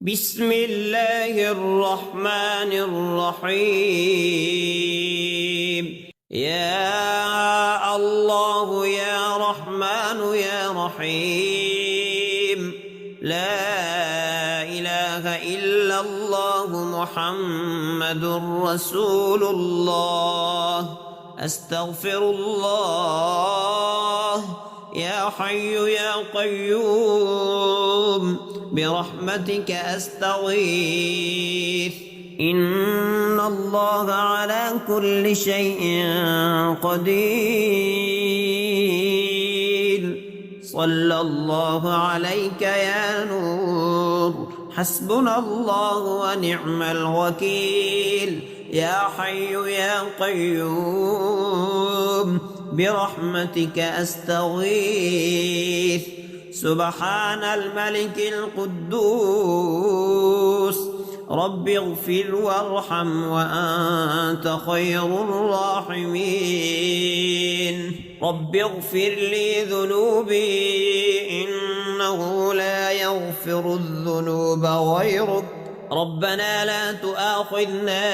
بسم الله الرحمن الرحيم. يا الله يا رحمن يا رحيم، لا إله إلا الله محمد رسول الله. أستغفر الله. يا حي يا قيوم برحمتك أستغيث، إن الله على كل شيء قدير. صلى الله عليك يا نور، حسبنا الله ونعم الوكيل. يا حي يا قيوم برحمتك أستغيث. سبحان الملك القدوس، رب اغفر وارحم وأنت خير الراحمين. رب اغفر لي ذنوبي إنه لا يغفر الذنوب غيرك. ربنا لا تؤاخذنا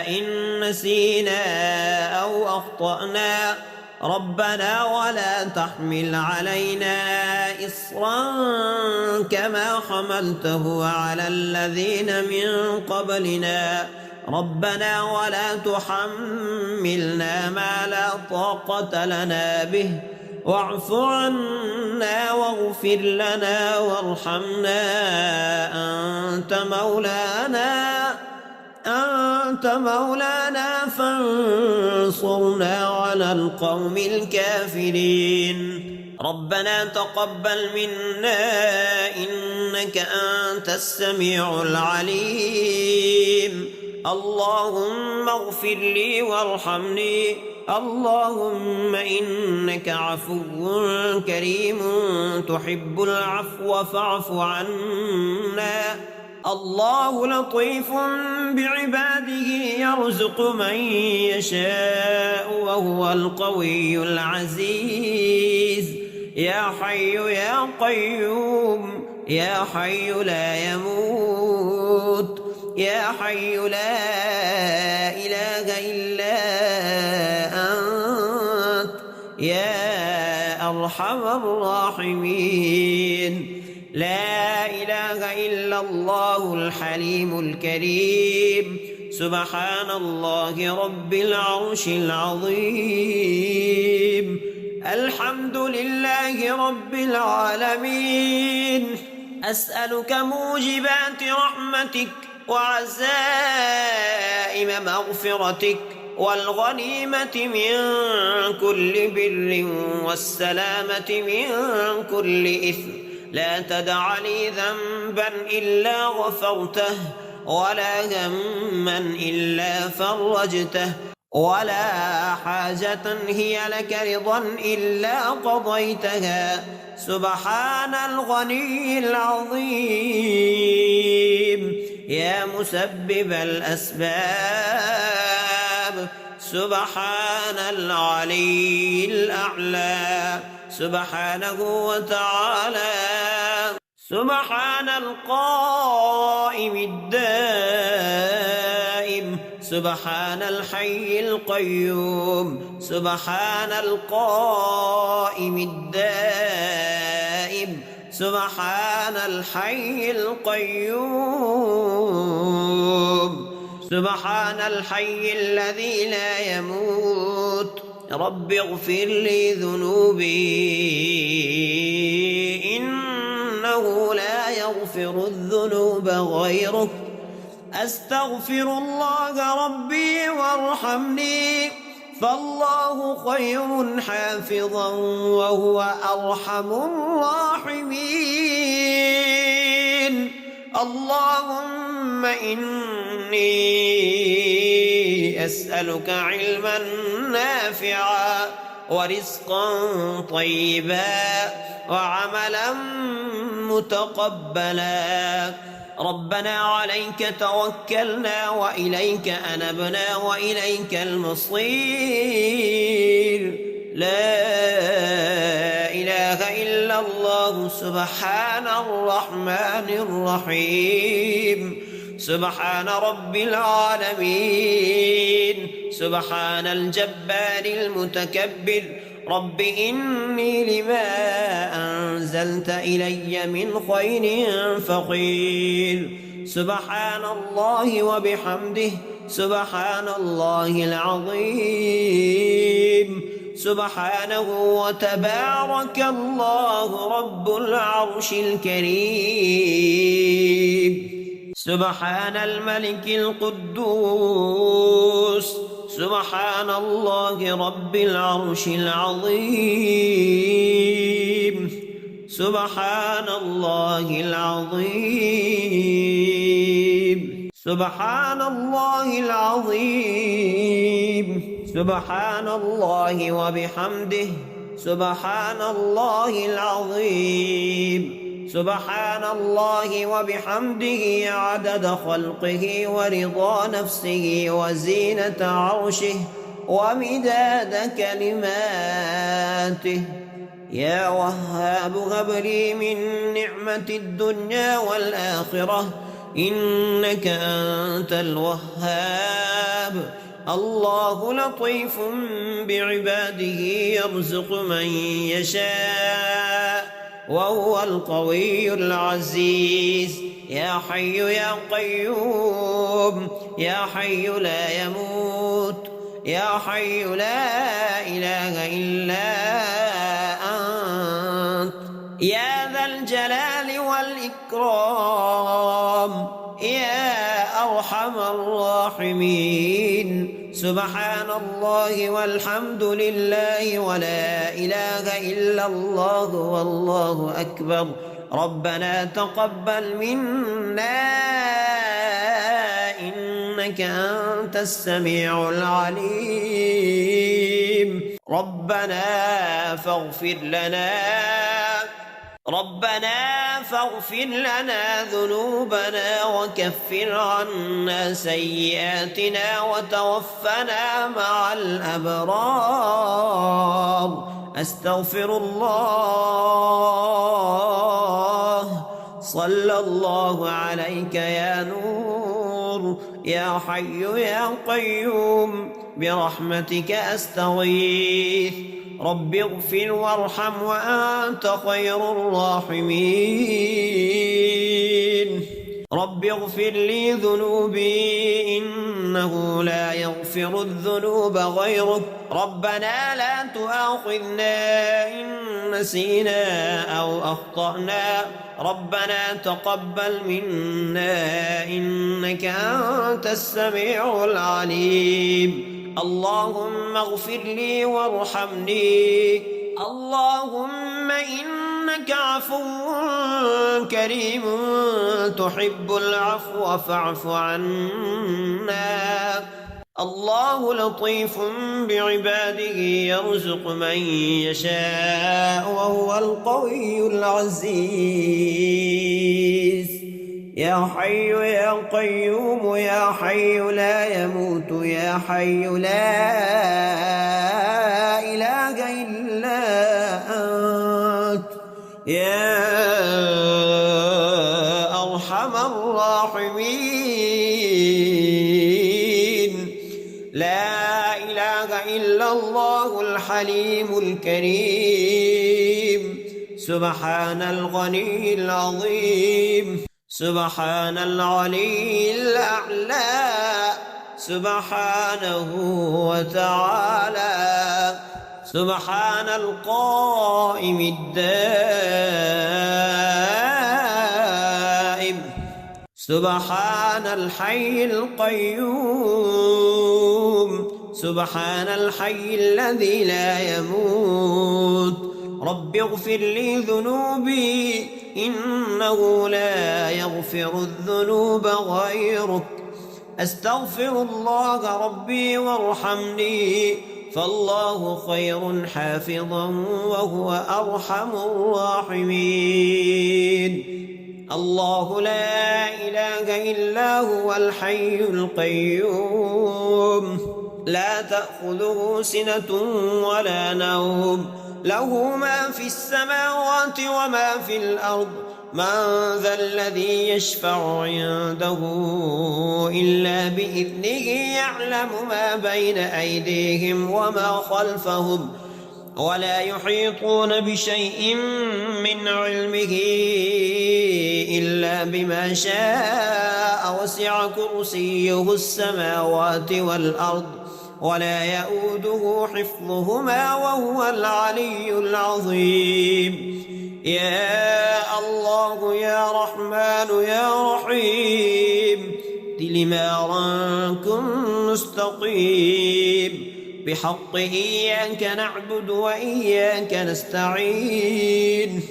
إن نسينا أو أخطأنا. ربنا ولا تحمل علينا إصرا كما حملته على الذين من قبلنا. ربنا ولا تحملنا ما لا طاقة لنا به، واعف عنا واغفر لنا وارحمنا. أنت مولانا فانصرنا على القوم الكافرين. ربنا تقبل منا إنك أنت السميع العليم. اللهم اغفر لي وارحمني. اللهم إنك عفو كريم تحب العفو فاعف عنا. الله لطيف بعباده يرزق من يشاء وهو القوي العزيز. يا حي يا قيوم، يا حي لا يموت، يا حي لا إله إلا أنت يا أرحم الراحمين. لا إله إلا الله الحليم الكريم. سبحان الله رب العرش العظيم. الحمد لله رب العالمين. أسألك موجبات رحمتك وعزائم مغفرتك والغنيمة من كل بر والسلامة من كل إثم. لا تدع لي ذنبا إلا غفرته، ولا هما إلا فرجته، ولا حاجة هي لك رضا إلا قضيتها. سبحان الغني العظيم يا مسبب الأسباب. سبحان العلي الأعلى سبحانه وتعالى. سبحان القائم الدائم. سبحان الحي القيوم. سبحان القائم الدائم. سبحان الحي القيوم. سبحان الحي الذي لا يموت. رب اغفر لي ذنوبي إنه لا يغفر الذنوب غيرك. أستغفر الله ربي وارحمني، فالله خير حافظا وهو أرحم الراحمين. اللهم إني أسألك علما نافعا ورزقا طيبا وعملا متقبلا. ربنا عليك توكلنا وإليك أنبنا وإليك المصير. لا إله إلا الله سبحان الرحمن الرحيم سبحان رب العالمين سبحان الجبار المتكبر رب إني لما أنزلت إلي من خير فقير سبحان الله وبحمده سبحان الله العظيم سبحانه وتبارك الله رب العرش الكريم سبحان الملك القدوس سبحان الله رب العرش العظيم سبحان الله العظيم سبحان الله العظيم سبحان الله وبحمده سبحان الله العظيم سبحان الله وبحمده عدد خلقه ورضا نفسه وزينة عرشه ومداد كلماته يا وهاب هب لي من نعمة الدنيا والآخرة إنك أنت الوهاب الله لطيف بعباده يرزق من يشاء وهو القوي العزيز يا حي يا قيوم يا حي لا يموت يا حي لا إله إلا أنت يا ذا الجلال والإكرام يا أرحم الراحمين سبحان الله والحمد لله ولا إله إلا الله والله أكبر ربنا تقبل منا إنك أنت السميع العليم ربنا فاغفر لنا ذنوبنا وكفر عنا سيئاتنا وتوفنا مع الأبرار أستغفر الله صلى الله عليك يا نور يا حي يا قيوم برحمتك أستغيث رب اغفر وارحم وأنت خير الراحمين رب اغفر لي ذنوبي إنه لا يغفر الذنوب غيرك ربنا لا تؤاخذنا إن نسينا أو أخطأنا ربنا تقبل منا إنك أنت السميع العليم اللهم اغفر لي وارحمني اللهم إنك عفو كريم تحب العفو فاعف عنا الله لطيف بعباده يرزق من يشاء وهو القوي العزيز يا حي يا قيوم يا حي لا يموت يا حي لا إله إلا أنت يا أرحم الراحمين لا إله إلا الله الحليم الكريم سبحان الغني العظيم سبحان العلي الأعلى سبحانه وتعالى سبحان القائم الدائم سبحان الحي القيوم سبحان الحي الذي لا يموت رب اغفر لي ذنوبي إنه لا يغفر الذنوب غيرك أستغفر الله ربي وارحمني فالله خير حافظا وهو أرحم الراحمين الله لا إله إلا هو الحي القيوم لا تأخذه سنة ولا نوم، له ما في السماوات وما في الأرض. من ذا الذي يشفع عنده إلا بإذنه، يعلم ما بين أيديهم وما خلفهم، ولا يحيطون بشيء من علمه إلا بما شاء. وسع كرسيه السماوات والأرض، ولا يؤوده حفظهما، وهو العلي العظيم. يا الله يا رحمن يا رحيم، لمارانكم مستقيم، بحق إياك نعبد وإياك نستعين.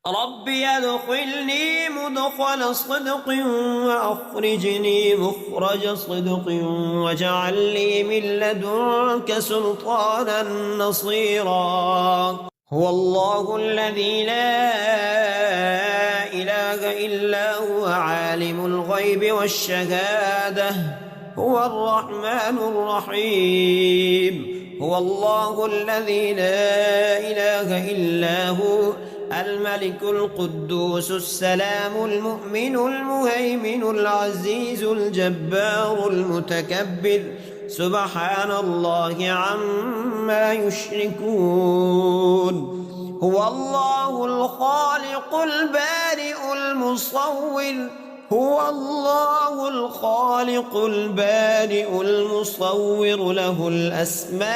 رب ادخلني مدخل صدق وأخرجني مخرج صدق، واجعل لي من لدنك سلطانا نصيرا. هو الله الذي لا إله إلا هو، عالم الغيب والشهادة، هو الرحمن الرحيم. هو الله الذي لا إله إلا هو، الملك القدوس السلام المؤمن المهيمن العزيز الجبار المتكبر، سبحان الله عما يشركون. هو الله الخالق البارئ المصور، هو الله الخالق البارئ المصور، له الأسماء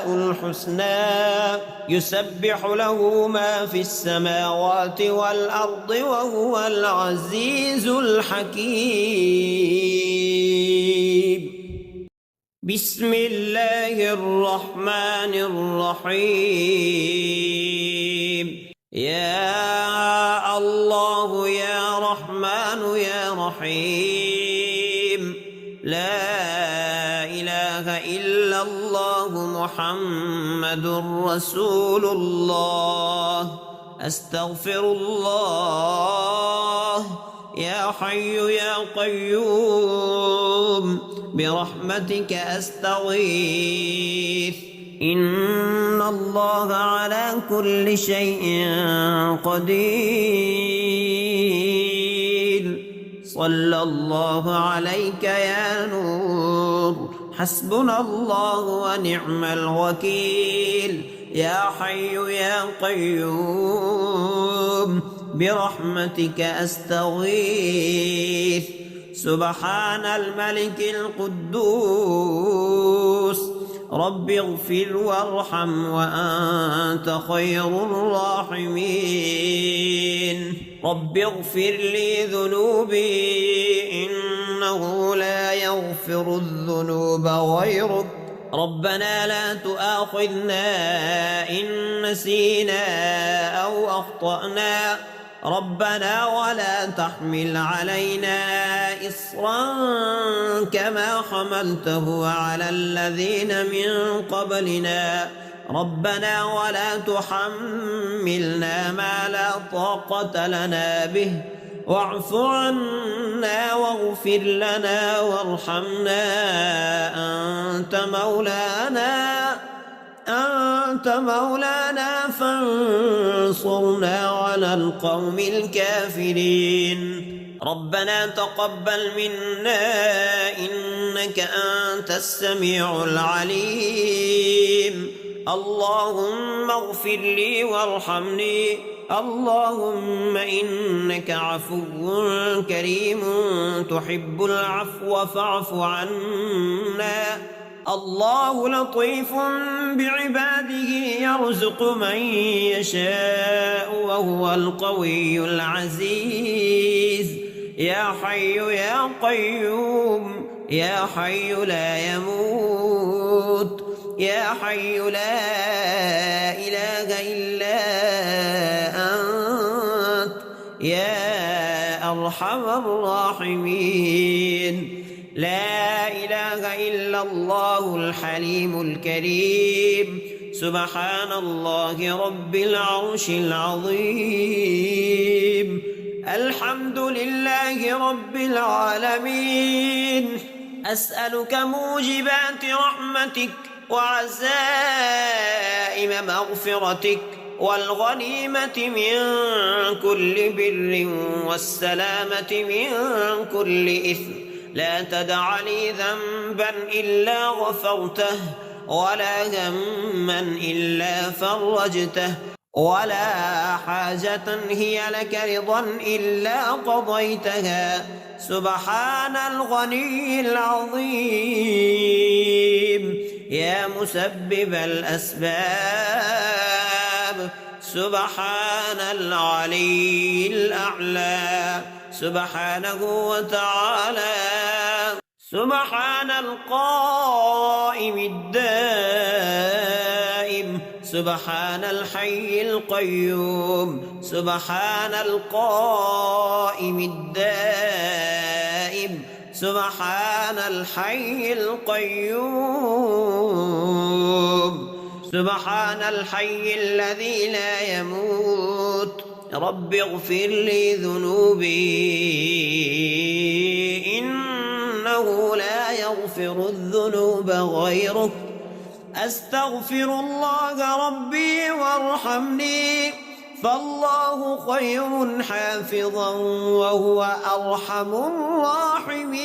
الحسنى، يسبح له ما في السماوات والأرض، وهو العزيز الحكيم. بسم الله الرحمن الرحيم. يا الله يا رحمن يا رحيم، لا إله إلا الله محمد رسول الله. أستغفر الله. يا حي يا قيوم، برحمتك أستغيث، إن الله على كل شيء قدير. صلى الله عليك يا نور، حسبنا الله ونعم الوكيل. يا حي يا قيوم، برحمتك أستغيث. سبحان الملك القدوس، رب اغفر وارحم وأنت خير الراحمين. رب اغفر لي ذنوبي، إنه لا يغفر الذنوب غيرك. ربنا لا تؤاخذنا إن نسينا أو أخطأنا، ربنا ولا تحمل علينا إصرا كما حملته على الذين من قبلنا، ربنا ولا تحملنا ما لا طاقة لنا به، واعف عنا واغفر لنا وارحمنا، أنت مولانا فانصرنا على القوم الكافرين. ربنا تقبل منا إنك أنت السميع العليم. اللهم اغفر لي وارحمني، اللهم إنك عفو كريم تحب العفو فاعف عنا. الله لطيف بعباده يرزق من يشاء وهو القوي العزيز. يا حي يا قيوم، يا حي لا يموت، يا حي لا إله إلا أنت، يا أرحم الراحمين. لا إله إلا الله الحليم الكريم، سبحان الله رب العرش العظيم. الحمد لله رب العالمين، أسألك موجبات رحمتك وعزائم مغفرتك والغنيمة من كل بر والسلامة من كل إثم. لا تدع لي ذنبا إلا غفرته ولا هما إلا فرجته ولا حاجة هي لك رضا إلا قضيتها. سبحان الغني العظيم يا مسبب الأسباب. سبحان العلي الأعلى سبحانه وتعالى. سبحان القائم الدائم سبحان الحي القيوم. سبحان القائم الدائم سبحان الحي القيوم. سبحان الحي الذي لا يموت. رب اغفر لي ذنوبي إنه لا يغفر الذنوب غيرك. أستغفر الله ربي وارحمني فالله خير حافظا وهو أرحم الراحمين.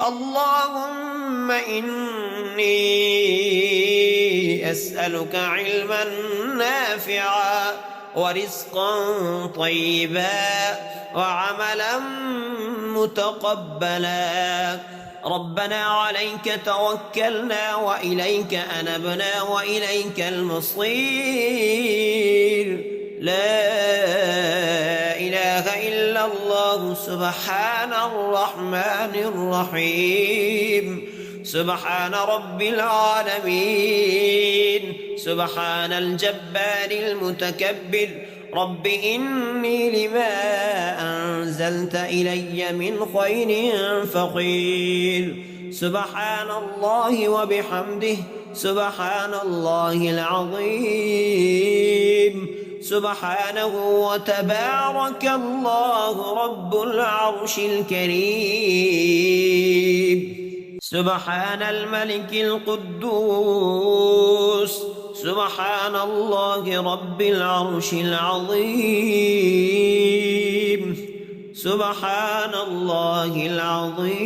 اللهم إني أسألك علما نافعا ورزقا طيبا وعملا متقبلا. ربنا عليك توكلنا وإليك أنبنا وإليك المصير. لا إله إلا الله سبحان الرحمن الرحيم. سبحان رب العالمين. سبحان الجبار المتكبر. رب إني لما أنزلت إلي من خير فقير. سبحان الله وبحمده سبحان الله العظيم. سبحانه وتبارك الله رب العرش الكريم. سبحان الملك القدوس. سبحان الله رب العرش العظيم. سبحان الله العظيم.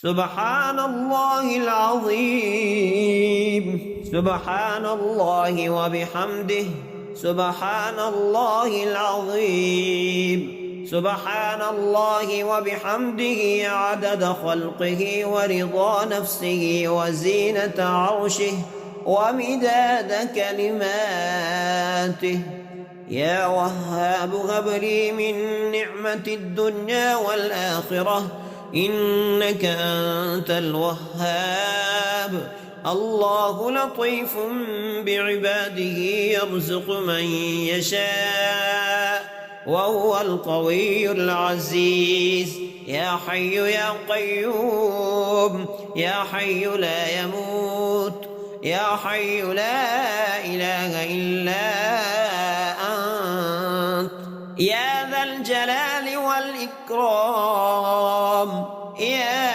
سبحان الله العظيم. سبحان الله وبحمده سبحان الله العظيم. سبحان الله وبحمده عدد خلقه ورضا نفسه وزينة عرشه ومداد كلماته. يا وهاب هب لي من نعمة الدنيا والآخرة إنك أنت الوهاب. الله لطيف بعباده يرزق من يشاء وهو القوي العزيز. يا حي يا قيوم يا حي لا يموت يا حي لا إله إلا أنت يا ذا الجلال والإكرام يا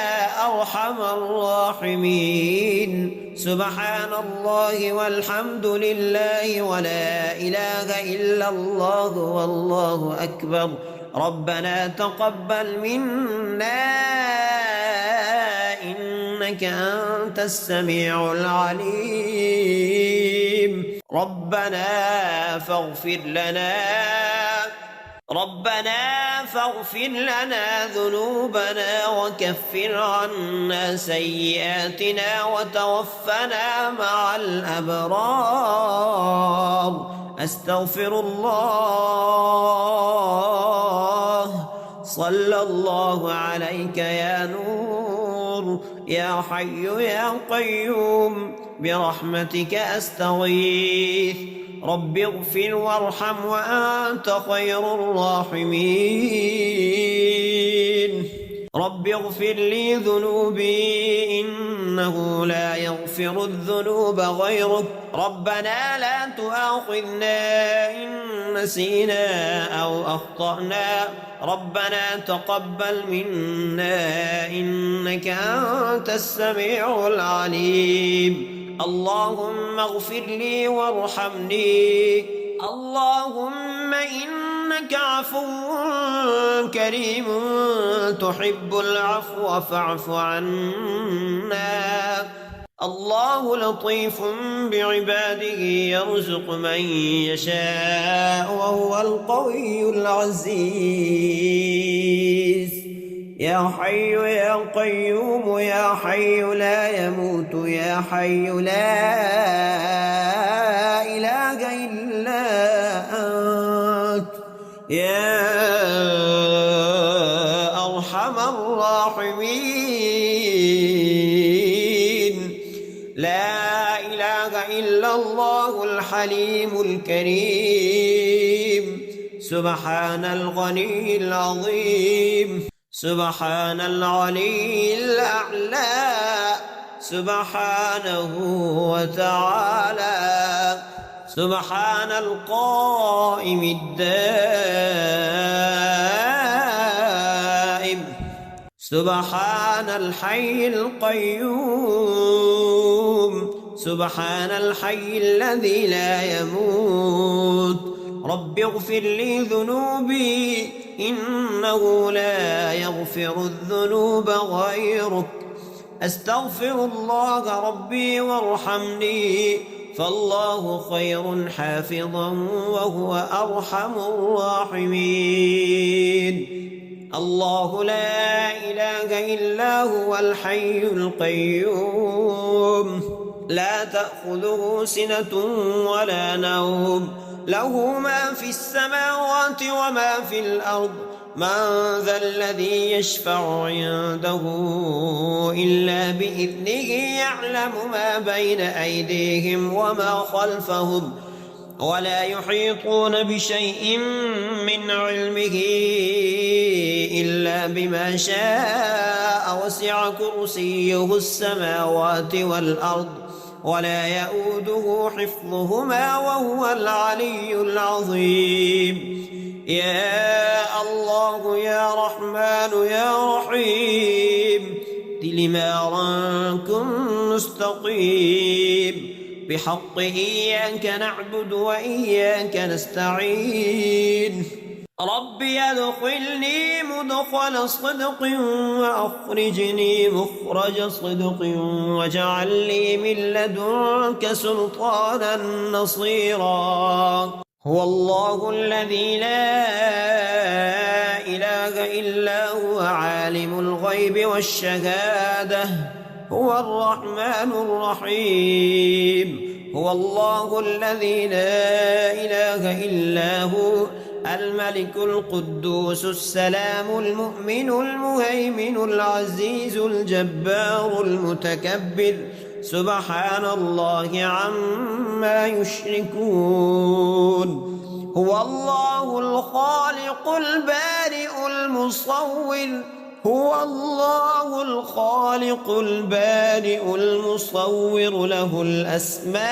أرحم الراحمين. سبحان الله والحمد لله ولا إله إلا الله والله أكبر. ربنا تقبل منا إنك أنت السميع العليم. ربنا فاغفر لنا ذنوبنا وكفر عنا سيئاتنا وتوفنا مع الأبرار. أستغفر الله. صلى الله عليك يا نور يا حي يا قيوم برحمتك أستغيث. رب اغفر وارحم وأنت خير الراحمين. رب اغفر لي ذنوبي إنه لا يغفر الذنوب غيرك ربنا لا تؤاخذنا إن نسينا أو أخطأنا ربنا تقبل منا إنك أنت السميع العليم اللهم اغفر لي وارحمني اللهم إنك عفو كريم تحب العفو فاعف عنا الله لطيف بعباده يرزق من يشاء وهو القوي العزيز يا حي يا قيوم يا حي لا يموت يا حي لا إله إلا أنت يا أرحم الراحمين لا إله إلا الله الحليم الكريم سبحان الغني العظيم سبحان العلي الأعلى سبحانه وتعالى سبحان القائم الدائم سبحان الحي القيوم سبحان الحي الذي لا يموت رب اغفر لي ذنوبي إنه لا يغفر الذنوب غيرك أستغفر الله ربي وارحمني فالله خير حافظا وهو أرحم الراحمين الله لا إله إلا هو الحي القيوم لا تأخذه سنة ولا نوم له ما في السماوات وما في الأرض من ذا الذي يشفع عنده إلا بإذنه يعلم ما بين أيديهم وما خلفهم ولا يحيطون بشيء من علمه إلا بما شاء وسع كرسيه السماوات والأرض ولا يؤوده حفظهما وهو العلي العظيم يا الله يا رحمن يا رحيم لمارانكم مستقيم بحق إياك نعبد وإياك نستعين ربي أدخلني مدخل صدق وأخرجني مخرج صدق واجعل لي من لدنك سلطانا نصيرا هو الله الذي لا إله إلا هو عالم الغيب والشهادة هو الرحمن الرحيم هو الله الذي لا إله إلا هو الملك القدوس السلام المؤمن المهيمن العزيز الجبار المتكبر سبحان الله عما يشركون هو الله الخالق البارئ المصور هو الله الخالق البارئ المصور له الأسماء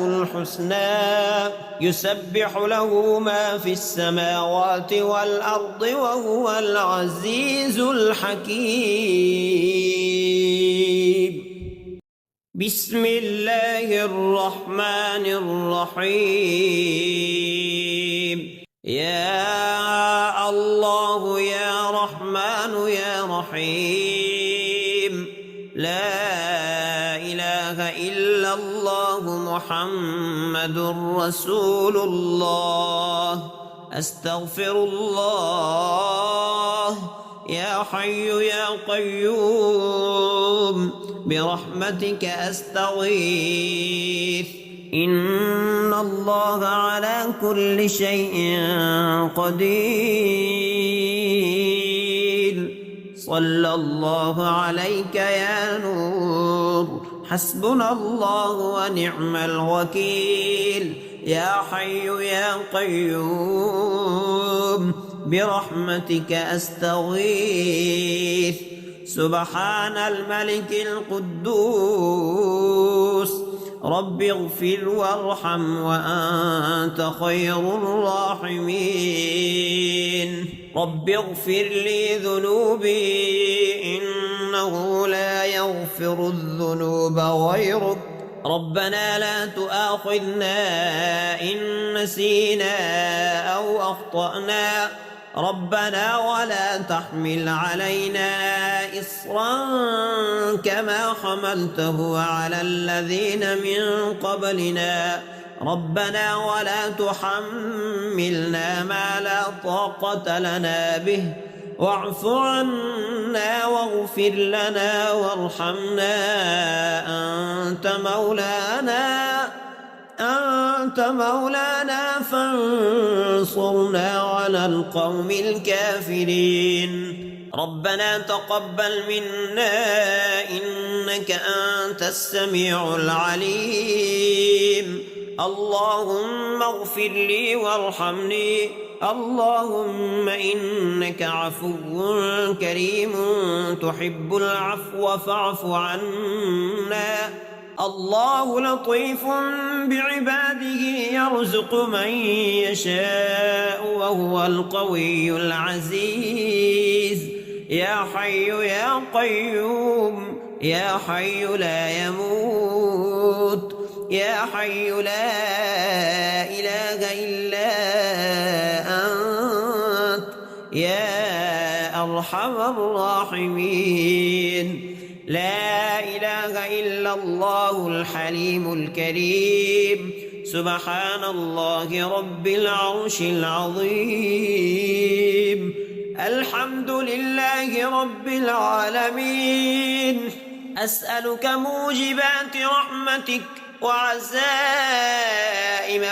الحسنى يسبح له ما في السماوات والأرض وهو العزيز الحكيم بسم الله الرحمن الرحيم يا الله يا رحمن يا رحيم لا إله إلا الله محمد رسول الله أستغفر الله يا حي يا قيوم برحمتك أستغيث إن الله على كل شيء قدير صلى الله عليك يا نور حسبنا الله ونعم الوكيل يا حي يا قيوم برحمتك أستغيث. سبحان الملك القدوس رب اغفر وارحم وأنت خير الراحمين. رب اغفر لي ذنوبي إنه لا يغفر الذنوب غيرك. ربنا لا تؤاخذنا إن نسينا أو أخطأنا. ربنا ولا تحمل علينا إصرا كما حملته على الذين من قبلنا. ربنا ولا تحملنا ما لا طاقة لنا به واعف عنا واغفر لنا وارحمنا أنت مولانا فانصرنا على القوم الكافرين. ربنا تقبل منا إنك أنت السميع العليم. اللهم اغفر لي وارحمني. اللهم إنك عفو كريم تحب العفو فاعف عنا. الله لطيف بعباده يرزق من يشاء وهو القوي العزيز. يا حي يا قيوم يا حي لا يموت يا حي لا إله إلا أنت يا أرحم الراحمين. لا إله إلا الله الحليم الكريم. سبحان الله رب العرش العظيم. الحمد لله رب العالمين. أسألك موجبات رحمتك وعزائم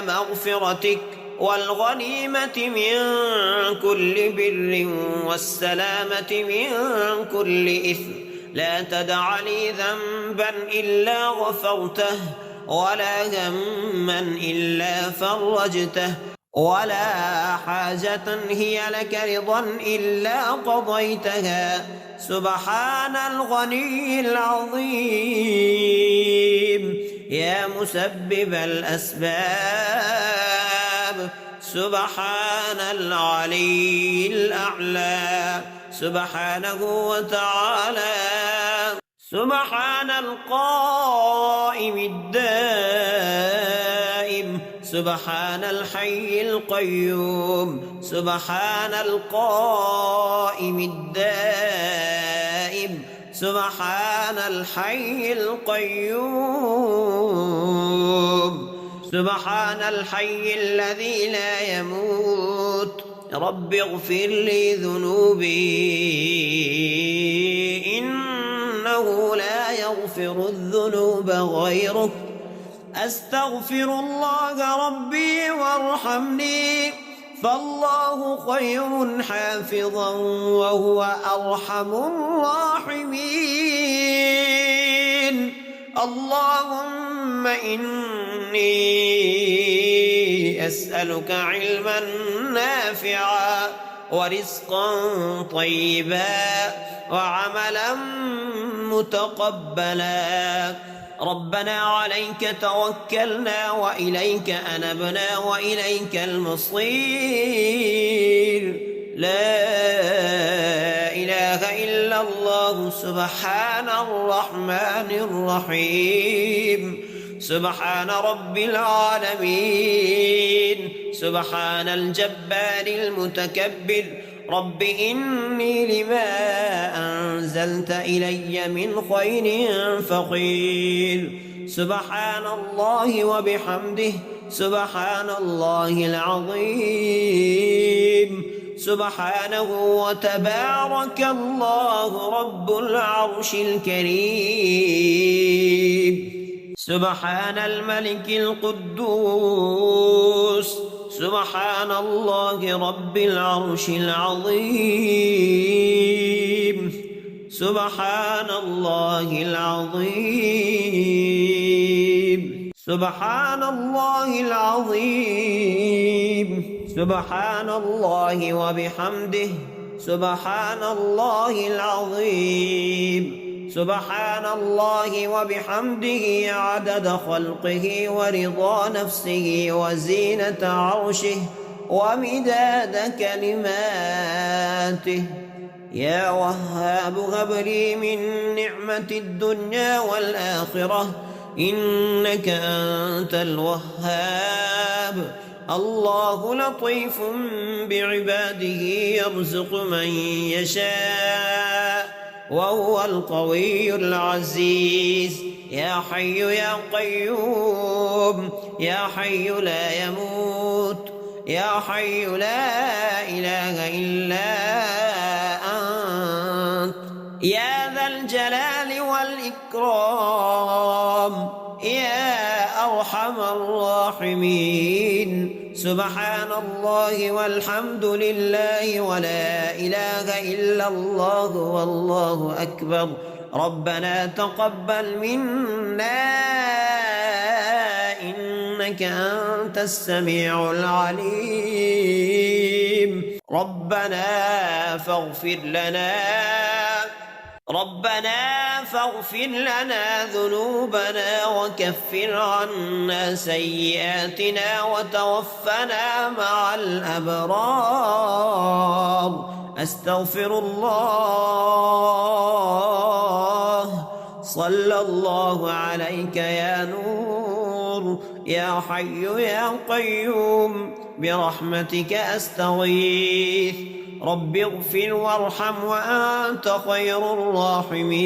مغفرتك والغنيمة من كل بر والسلامة من كل إثم. لا تدع لي ذنبا إلا غفرته ولا هما إلا فرجته ولا حاجة هي لك رضا إلا قضيتها. سبحان الغني العظيم يا مسبب الأسباب. سبحان العلي الأعلى سبحانه وتعالى. سبحان القائم الدائم. سبحان الحي القيوم. سبحان القائم الدائم. سبحان الحي القيوم. سبحان الحي الذي لا يموت. رب اغفر لي ذنوبي إنه لا يغفر الذنوب غيرك. أستغفر الله ربي وارحمني فالله خير حافظا وهو أرحم الراحمين. اللهم إني أسألك علما نافعا ورزقا طيبا وعملا متقبلا. ربنا عليك توكلنا وإليك أنبنا وإليك المصير. لا إله إلا الله سبحان الرحمن الرحيم. سبحان رب العالمين. سبحان الجبار المتكبر. رب إني لما أنزلت إلي من خير فقير. سبحان الله وبحمده. سبحان الله العظيم. سبحانه وتبارك الله رب العرش الكريم. سبحان الملك القدوس. سبحان الله رب العرش العظيم. سبحان الله العظيم. سبحان الله العظيم. سبحان الله وبحمده سبحان الله العظيم سبحان الله وبحمده عدد خلقه ورضا نفسه وزينة عرشه ومداد كلماته. يا وهاب هب لي من نعمة الدنيا والآخرة إنك أنت الوهاب. الله لطيف بعباده يرزق من يشاء وهو القوي العزيز. يا حي يا قيوم يا حي لا يموت يا حي لا إله إلا أنت يا ذا الجلال والإكرام يا أرحم الراحمين. سبحان الله والحمد لله ولا إله إلا الله والله أكبر. ربنا تقبل منا إنك أنت السميع العليم. ربنا فاغفر لنا ذنوبنا وكفر عنا سيئاتنا وتوفنا مع الأبرار. أستغفر الله. صلى الله عليك يا نور يا حي يا قيوم برحمتك أستغيث. رب اغفر وارحم وأنت خير الراحمين.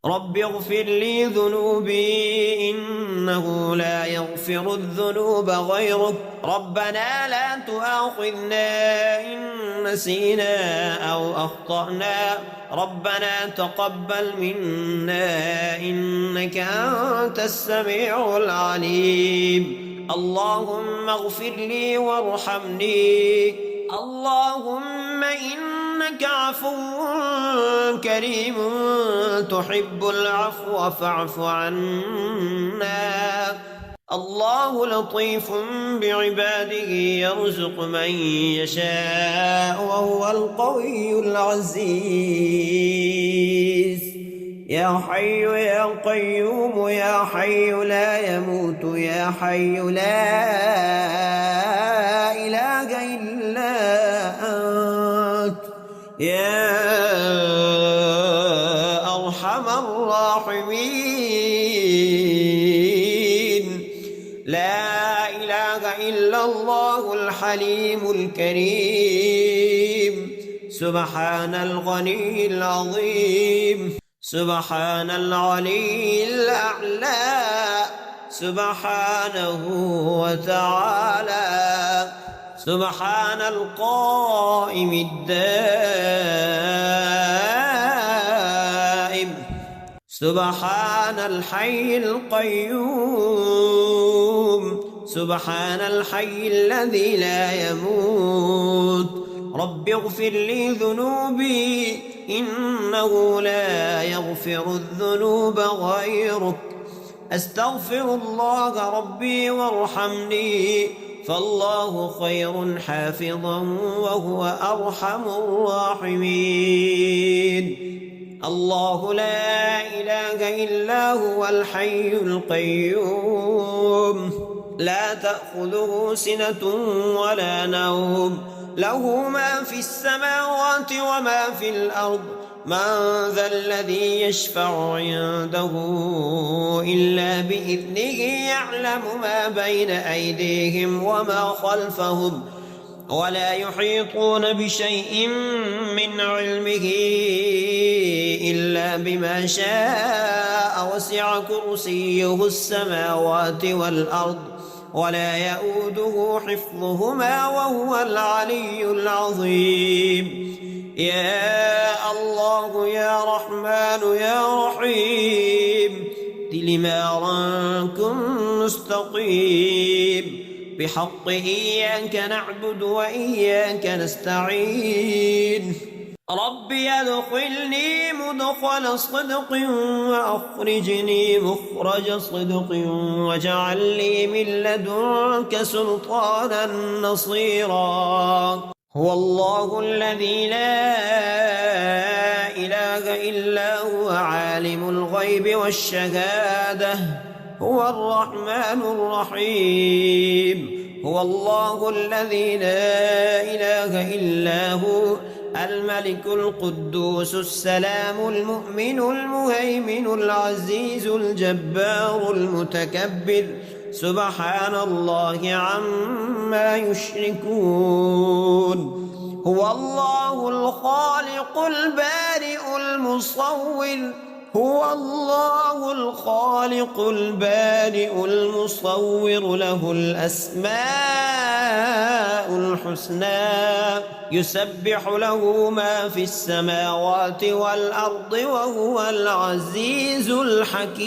رب اغفر لي ذنوبي إنه لا يغفر الذنوب غيرك. ربنا لا تؤاخذنا إن نسينا أو أخطأنا. ربنا تقبل منا إنك أنت السميع العليم. اللهم اغفر لي وارحمني. اللهم إنك عفو كريم تحب العفو فاعف عنا. الله لطيف بعباده يرزق من يشاء وهو القوي العزيز. يا حي يا قيوم يا حي لا يموت يا حي لا إله إلا أنت يا أرحم الراحمين. لا إله إلا الله الحليم الكريم. سبحان الغني العظيم سبحان العلي الأعلى سبحانه وتعالى. سبحان القائم الدائم. سبحان الحي القيوم. سبحان الحي الذي لا يموت. رب اغفر لي ذنوبي إنه لا يغفر الذنوب غيرك. أستغفر الله ربي وارحمني فالله خير حافظا وهو أرحم الراحمين. الله لا إله إلا هو الحي القيوم لا تأخذه سنة ولا نوم له ما في السماوات وما في الأرض. من ذا الذي يشفع عنده إلا بإذنه يعلم ما بين أيديهم وما خلفهم ولا يحيطون بشيء من علمه إلا بما شاء. وسع كرسيه السماوات والأرض ولا يؤوده حفظهما وهو العلي العظيم. يا الله يا رحمن يا رحيم لما كن مستقيم بحق إياك نعبد وإياك نستعين. رب أدخلني مدخل صدق وأخرجني مخرج صدق واجعل لي من لدنك سلطانا نصيرا. هو الله الذي لا إله إلا هو عالم الغيب والشهادة هو الرحمن الرحيم. هو الله الذي لا إله إلا هو الملك القدوس السلام المؤمن المهيمن العزيز الجبار المتكبر سبحان الله عما يشركون. هو الله الخالق البارئ المصور. هو الله الخالق البارئ المصور له الأسماء الحسنى يسبح له ما في السماوات والأرض وهو العزيز الحكيم.